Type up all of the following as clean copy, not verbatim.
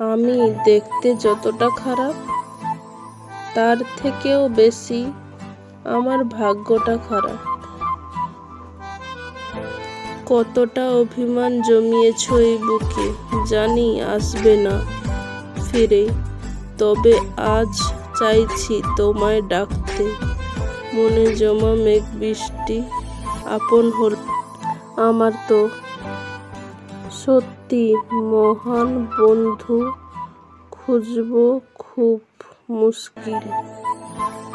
আমি দেখতে যতটা খারাপ, তার থেকেও বেশি আমার ভাগ্যটা খারাপ। কতটা অভিমান জমিয়েছ এই বুকে, জানি আসবে না ফিরে, তবে আজ চাইছি তোমায় ডাকতে। মনে জমা মেঘ বৃষ্টি আপন হল। আমার তো সত্যি মহান বন্ধু খুঁজবো খুব মুশকিল,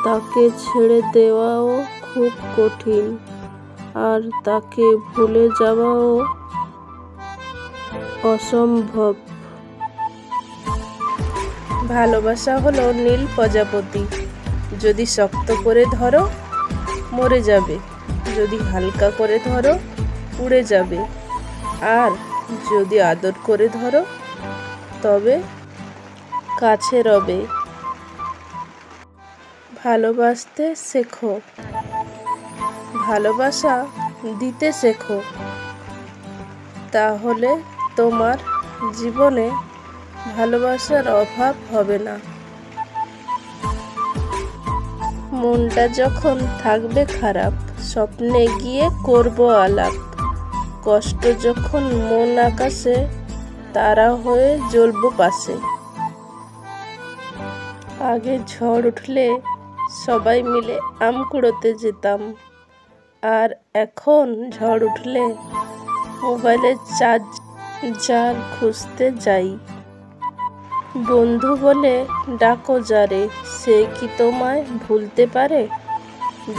তাকে ছেড়ে দেওয়াও খুব কঠিন, আর তাকে ভুলে যাওয়াও অসম্ভব। ভালোবাসা হলো নীল প্রজাপতি, যদি শক্ত করে ধরো মরে যাবে, যদি হালকা করে ধরো উড়ে যাবে, আর যদি আদর করে ধরো তবে কাছে রবে। ভালোবাসতে শেখো, ভালোবাসা দিতে শেখো, তাহলে তোমার জীবনে ভালোবাসার অভাব হবে না। মনটা যখন থাকবে খারাপ, স্বপ্নে গিয়ে করবো আলাপ। কষ্ট যখন মন আকাশে, তারা হয়ে জ্বলবো পাশে। আগে ঝড় উঠলে সবাই মিলে আম কুড়োতে যেতাম, আর এখন ঝড় উঠলে মোবাইলে চার্জার খুঁজতে যাই। বন্ধু বলে ডাকো যারে, সে কি তোমায় ভুলতে পারে?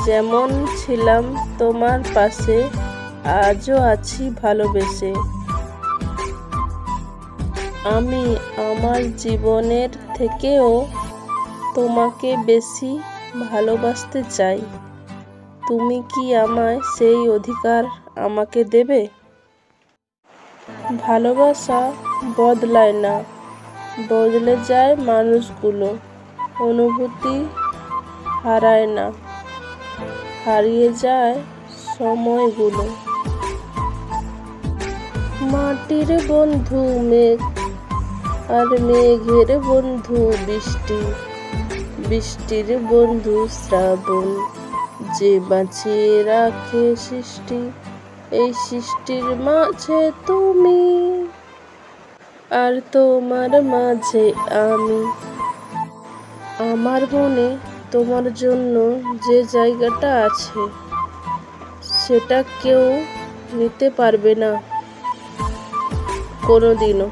যেমন ছিলাম তোমার পাশে, আজও আছি ভালোবেসে। আমি আমার জীবনের থেকেও তোমাকে বেশি ভালোবাসতে চাই। তুমি কি আমায় সেই অধিকার আমাকে দেবে? ভালোবাসা বদলায় না, বদলে যায় মানুষগুলো। অনুভূতি হারায় না, হারিয়ে যায় সময়গুলো। মাটির বন্ধু মেঘ, আর মেঘের বন্ধু বৃষ্টি, বৃষ্টির বন্ধু শ্রাবণ, যে বাঁচিয়ে রাখে সৃষ্টি। এই সৃষ্টির মাঝে তুমি, আর তোমার মাঝে আমি। আমার মনে তোমার জন্য যে জায়গাটা আছে, সেটা কেউ নিতে পারবে না কোনোদিনও।